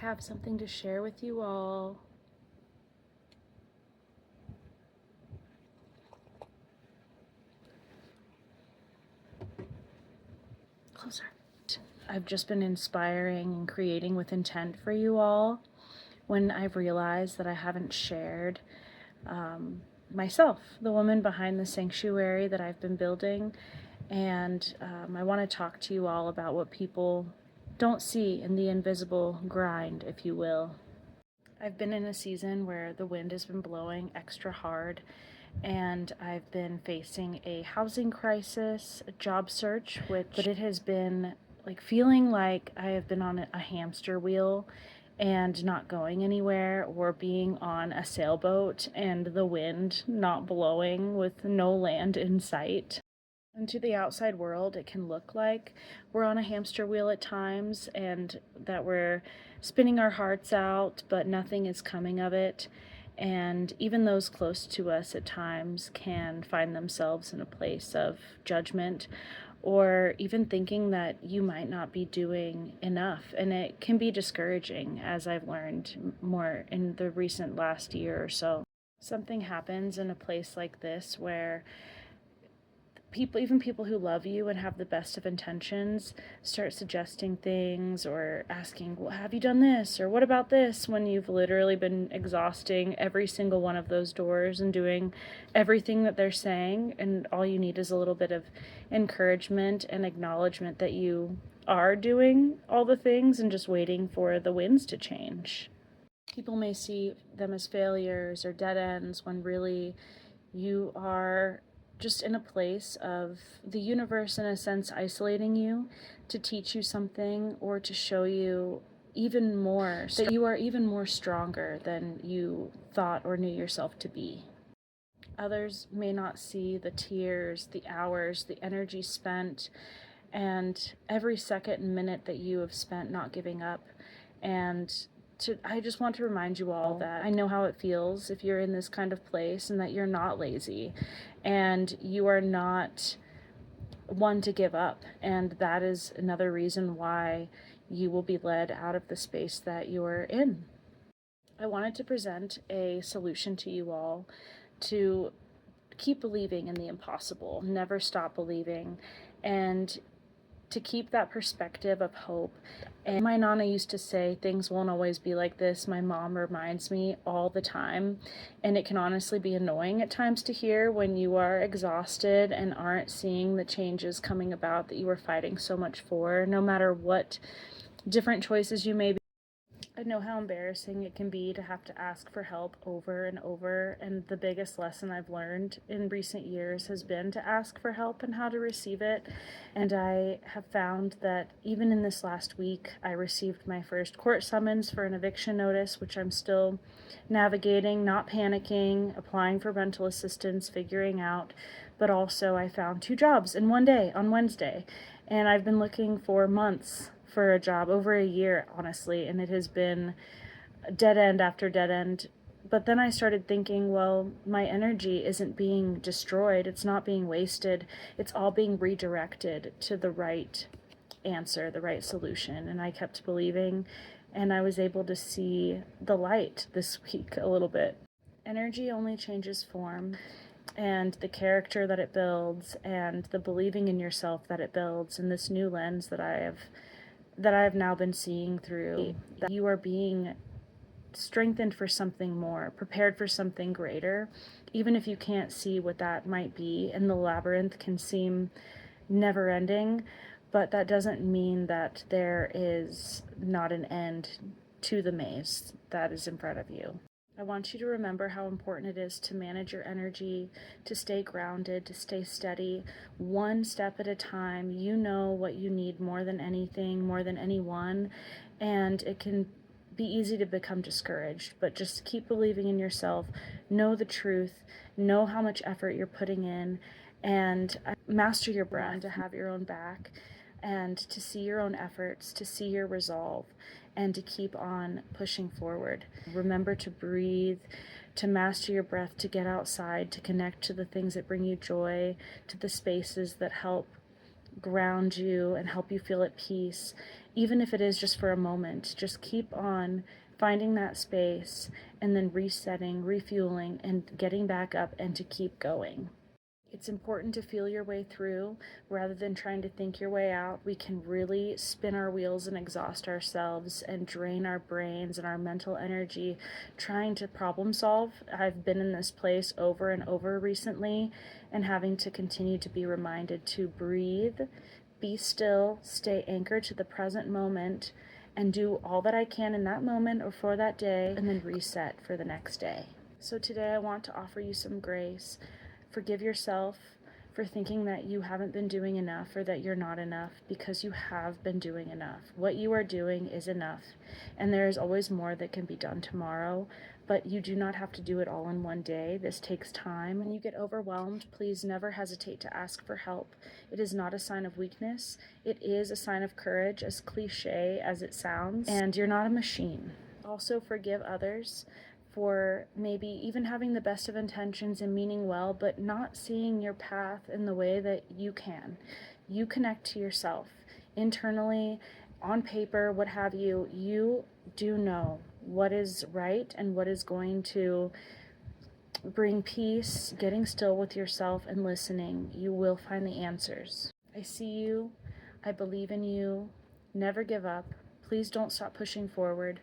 have something to share with you all. Closer. I've just been inspiring and creating with intent for you all when I've realized that I haven't shared myself, the woman behind the sanctuary that I've been building. And I want to talk to you all about what people don't see in the invisible grind, if you will. I've been in a season where the wind has been blowing extra hard, and I've been facing a housing crisis, a job search, but it has been like feeling like I have been on a hamster wheel and not going anywhere, or being on a sailboat and the wind not blowing with no land in sight. And to the outside world, it can look like we're on a hamster wheel at times and that we're spinning our hearts out, but nothing is coming of it. And even those close to us at times can find themselves in a place of judgment, or even thinking that you might not be doing enough. And it can be discouraging, as I've learned more in the recent last year or so. Something happens in a place like this where even people who love you and have the best of intentions start suggesting things or asking, well, have you done this, or what about this, when you've literally been exhausting every single one of those doors and doing everything that they're saying, and all you need is a little bit of encouragement and acknowledgement that you are doing all the things and just waiting for the winds to change. People may see them as failures or dead ends when really you are just in a place of the universe, in a sense, isolating you to teach you something, or to show you even more that you are even more stronger than you thought or knew yourself to be. Others may not see the tears, the hours, the energy spent, and every second and minute that you have spent not giving up. And I just want to remind you all that I know how it feels if you're in this kind of place, and that you're not lazy and you are not one to give up. And that is another reason why you will be led out of the space that you're in. I wanted to present a solution to you all to keep believing in the impossible, never stop believing, and to keep that perspective of hope. And my Nana used to say, things won't always be like this. My mom reminds me all the time, and it can honestly be annoying at times to hear when you are exhausted and aren't seeing the changes coming about that you were fighting so much for, no matter what different choices you may be. I know how embarrassing it can be to have to ask for help over and over, and the biggest lesson I've learned in recent years has been to ask for help and how to receive it. And I have found that even in this last week, I received my first court summons for an eviction notice, which I'm still navigating, not panicking, applying for rental assistance, figuring out. But also I found 2 jobs in one day on Wednesday, and I've been looking for months for a job, over a year, honestly, and it has been dead end after dead end. But then I started thinking, well, my energy isn't being destroyed, it's not being wasted, it's all being redirected to the right answer, the right solution. And I kept believing, and I was able to see the light this week a little bit. Energy only changes form, and the character that it builds, and the believing in yourself that it builds, and this new lens that I have now been seeing through, that you are being strengthened for something more, prepared for something greater, even if you can't see what that might be, and the labyrinth can seem never ending. But that doesn't mean that there is not an end to the maze that is in front of you. I want you to remember how important it is to manage your energy, to stay grounded, to stay steady, one step at a time. You know what you need more than anything, more than anyone, and it can be easy to become discouraged, but just keep believing in yourself, know the truth, know how much effort you're putting in, and master your breath, to have your own back, and to see your own efforts, to see your resolve, and to keep on pushing forward. Remember to breathe, to master your breath, to get outside, to connect to the things that bring you joy, to the spaces that help ground you and help you feel at peace, even if it is just for a moment. Just keep on finding that space and then resetting, refueling, and getting back up and to keep going. It's important to feel your way through rather than trying to think your way out. We can really spin our wheels and exhaust ourselves and drain our brains and our mental energy trying to problem solve. I've been in this place over and over recently and having to continue to be reminded to breathe, be still, stay anchored to the present moment, and do all that I can in that moment or for that day, and then reset for the next day. So today I want to offer you some grace. Forgive yourself for thinking that you haven't been doing enough or that you're not enough, because you have been doing enough. What you are doing is enough, and there is always more that can be done tomorrow, but you do not have to do it all in one day. This takes time. When you get overwhelmed, please never hesitate to ask for help. It is not a sign of weakness. It is a sign of courage, as cliche as it sounds, and you're not a machine. Also, forgive others for maybe even having the best of intentions and meaning well, but not seeing your path in the way that you can. You connect to yourself internally, on paper, what have you. You do know what is right and what is going to bring peace. Getting still with yourself and listening, you will find the answers. I see you. I believe in you. Never give up. Please don't stop pushing forward.